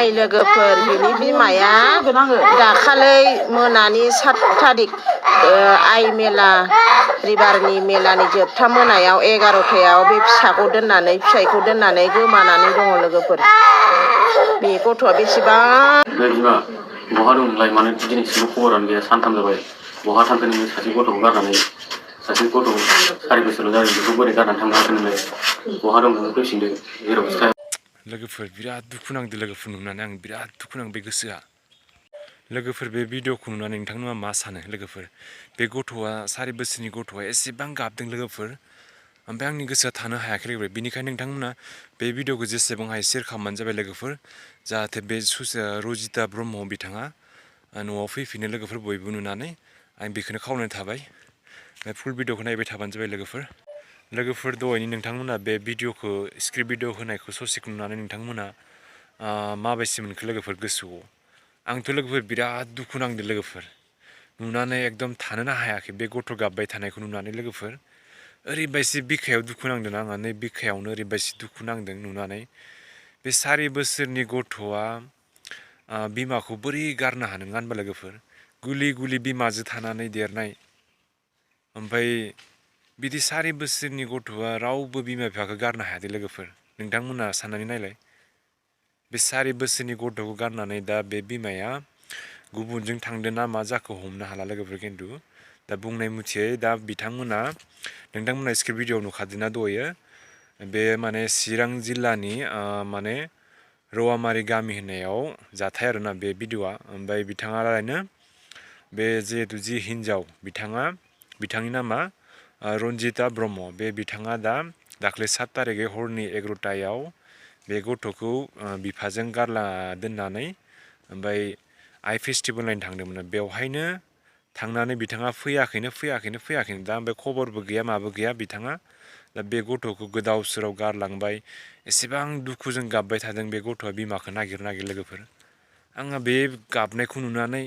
नाय लोगोफोर बिनि बिमाया दाखालै मोनानि 7 थारिख आइ मेला रिभारनि मेलानि जोबथा मोनायाव 11थायाव बे फिसाखौ दोननानै फिसाइखौ दोननानै गोमानानै दङ लोगोफोर। बे गथ'आ बेसेबां बिमा बहा दं नोंलाय मानो दिनैसिम खबरानो गैया सानथाम जाबाय बहा थांखो नोङो सासे गथ'खौ गारनानै सासे गथ' 4 बोसोरल' जादों बेखौ बोरै गारनानै थांनो हाखो नोंलाय बहा दं नोङो फैफिनदो जेरावखि थाया। लोगोफोर बिराद दुखु नांदों लोगोफोर नुनानै आं बिराद दुखु नांबाय गोसोआ। लोगोफोर बे भिडिअखौ नुनानै नोंथांमोना मा सानो लोगोफोर? बे गथ'आ 4 बोसोरनि गथ'आ एसेबां गाबदों लोगोफोर ओमफ्राय आंनि गोसोआ थानो हायाखै लोगोफोर। बेनिखायनो नोंथांमोना बे भिडिअखौ जेसेबां हायो शेयार खालामबानो जाबाय लोगोफोर जाहाथे बे रजिता ब्रह्म बिथाङा न'आव फैफिनो लोगोफोर बयबो नुनानै आं बेखौनो खावलायनाय थाबाय। फुल भिडिअखौ नायबाय थाबानो जाबाय लोगोफोर। लोगोफोर दहायनि नोंथांमोना बे भिडिअखौ स्क्रिप्ट भिडिअ होनायखौ ससेखौ नुनानै नोंथांमोना माबायदि मोनखो लोगोफोर गोसोआव? आंथ' लोगोफोर बिराद दुखु नांदों लोगोफोर नुनानै एकदम थानोनो हायाखै बे गथ' गाबबाय थानायखौ नुनानै लोगोफोर। ओरैबायदि बिखायाव दुखु नांदों आंहा नै बिखायावनो ओरैबायदि दुखु नांदों नुनानै। बे 4 बोसोरनि गथ'आ बिमाखौ बोरै गारनो हानो नङा होनबा लोगोफोर? गुलि गुलि बिमाजों थानानै देरनाय ओमफ्राय बिदि 4 बोसोरनि गथ'आ रावबो बिमा बिफाखौ गारनो हायादे लोगोफोर। नोंथांमोना साननानै नायलाय बे 4 बोसोरनि गथ'खौ गारनानै दा बे बिमाया गुबुनजों थांदों ना मा जाखो हमनो हाला लोगोफोर। खिन्थु दा बुंनाय मथियै दा बिथांमोना नोंथांमोना स्क्रिप्ट भिडिअ नुखादोंना दहायो बे माने चिरां जिल्लानि माने रौवामारि गामि होननायाव जाथाय आरोना बे भिडिअआ। ओमफ्राय बिथाङा लायनो बे जिहेतु जि हिन्जाव बिथांनि नामा रन्जिता ब्रह्म। बे बिथाङा दा दाख्लै 7 थारिखै हरनि 11थायाव बे गथ'खौ बिफाजों गारला दोननानै ओमफ्राय आइ फेस्टिभेल नायनो थांदोंमोन। बेवहायनो थांनानै बिथाङा फैयाखैनो दा ओमफ्राय खबरबो गैया माबो गैया बिथाङा दा बे गथ'खौ गोदाव सोराव गारलांबाय। एसेबां दुखुजों गाबबाय थादों बे गथ'आ बिमाखौ नागिर लोगोफोर। आंहा बे गाबनायखौ नुनानै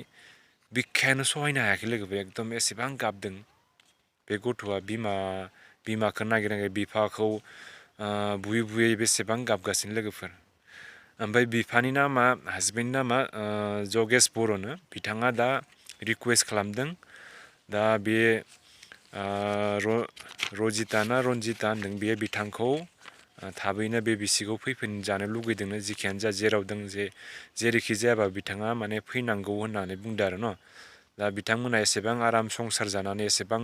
बिखायानो सहायनो हायाखै लोगोफोर। एकदम एसेबां गाबदों बे गथ'आ बिमाखौ नागिर बिफाखौ बुयै बुयै बेसेबां गाबगासिनो लोगोफोर। ओमफ्राय बिफानि नामा हासबेन्डनि नामा जगेश बर'नो। बिथाङा दा रिकुवेस्ट खालामदों दा बे रजिता ना रन्जिता होनदों बेयो बिथांखौ थाबैनो बे बिसिखौ फैफिनजानो लुगैदोंनो जिखियानो जा जेराव दं जेरैखि जायाबा बिथाङा माने फैनांगौ होननानै बुंदों आरो न'। दा बिथांमोना एसेबां आराम संसार जानानै एसेबां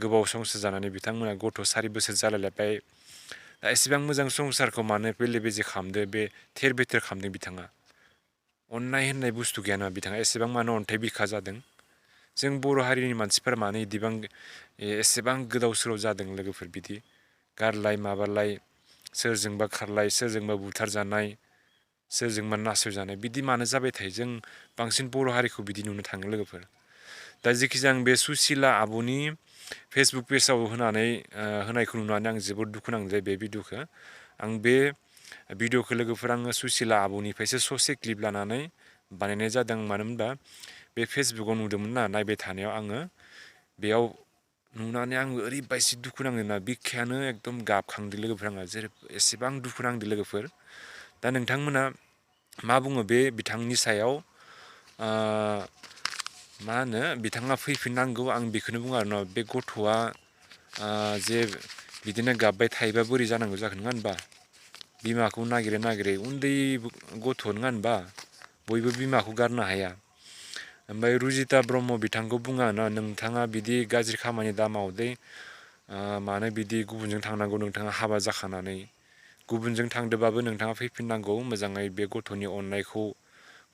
गोबाव संसार जानानै बिथांमोना गथ' 4 बोसोर जालायलायबाय। दा एसेबां मोजां संसारखौ मानो बेले बेजे खालामदो बे थेर बेथेर खालामदों बिथाङा? अननाय होननाय बुस्थु गैया नङा बिथाङा एसेबां मानो अन्थाइ बिखा जादों? जों बर' हारिनि मानसिफोरा मानो इदिबां एसेबां गोदाव सोराव जादों लोगोफोर? बिदि गारलाय माबालाय सोरजोंबा खारलाय सोरजोंबा बुथारजानाय सोरजोंबा नासयजानाय बिदि मानो जाबाय थायो? जों बांसिन बर' हारिखौ बिदि नुनो थाङो लोगोफोर। दा जेखिजाया आं बे सुसिला आब'नि फेसबुक पेजाव होनायखौ नुनानै आं जोबोद दुखु नांदों बे भिडिअखौ। आं बे भिडिअखौ लोगोफोर आङो सुसिला आब'निफ्रायसो ससे क्लिप लानानै बानायनाय जादों। मानो होनबा बे फेसबुकाव नुदोंमोन ना नायबाय थानायाव आङो बेयाव नुनानै आंबो ओरैबायदि दुखु नांदों ना बिखायानो एकदम गाबखांदों लोगोफोर। आंहा एसेबां दुखु नांदों लोगोफोर। दा नोंथांमोना मा बुङो बे बिथांनि सायाव? मा होनो बिथाङा फैफिननांगौ आं बेखौनो बुङो आरो न'। बे गथ'आ जे बिदिनो गाबबाय थायोबा बोरै जानांगौ जाखो नङा होनबा? बिमाखौ नागिरै उन्दै गथ' नङा होनबा? बयबो बिमाखौ गारनो हाया। ओमफ्राय रजिता ब्रह्म बिथांखौ बुङा ना नोंथाङा बिदि गाज्रि खामानि दा मावदे मानो बिदि गुबुनजों थांनांगौ? नोंथाङा हाबा जाखानानै गुबुनजों थांदोंबाबो नोंथाङा फैफिननांगौ मोजाङै बे गथ'नि अननायखौ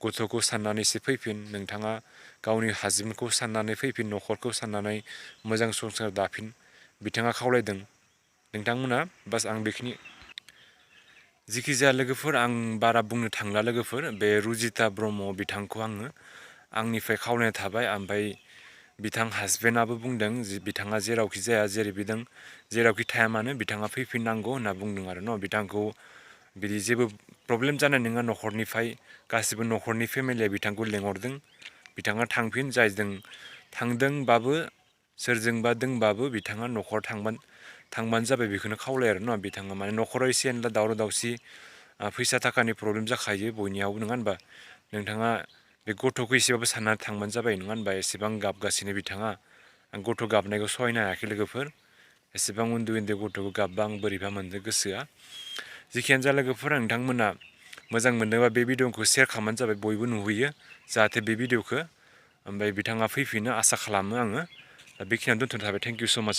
गथ'खौ साननानैसो फैफिन। नोंथाङा गावनि हासबेन्डखौ साननानै फैफिन न'खरखौ साननानै मोजां संसार दाफिन बिथाङा खावलायदों नोंथांमोना। बास आं बेखिनि जिखि जाया लोगोफोर आं बारा बुंनो थांला लोगोफोर। बे रजिता ब्रह्म बिथांखौ आंनिफ्राय खावलायनाय थाबाय। ओमफ्राय बिथां हासबेन्डआबो बुंदों बिथाङा जेरावखि जाया जेरै बिदों जेरावखि थाया मानो बिथाङा फैफिननांगौ होनना बुंदों आरो न'। बिथांखौ बिदि जेबो प्रब्लेम जानाय नङा न'खरनिफ्राय गासिबो न'खरनि फेमिलिया बिथांखौ लेंहरदों बिथाङा थांफिन जायजों थांदोंबाबो सोरजोंबा दोंबाबो बिथाङा न'खर थांबानो जाबाय बेखौनो खावलायो आरो न'। बिथाङा माने न'खराव एसे एनला दावराव दावसि फैसा थाखानि प्रब्लेम जाखायो बयनियावबो नङा होनबा नोंथाङा बे गथ'खौ एसेबाबो साननानै थांबानो जाबाय नङा होनबा एसेबां गाबगासिनो बिथाङा आं गथ' गाबनायखौ सहायनो हायाखै लोगोफोर एसेबां उन्दै उन्दै गथ'खौ गाबबा आं बोरैबा मोनदों गोसोआ जिखियानो जा लोगोफोर नोंथांमोना मोजां मोनदोंबा बे भिडिअखौ शेयार खालामबानो जाबाय बयबो नुहैयो जाहाथे बे भिडिअखौ ओमफ्राय बिथाङा फैफिनो आसा खालामो आङो बेखिनियाव दोनथ'नो थाबाय थेंक इउ स' माच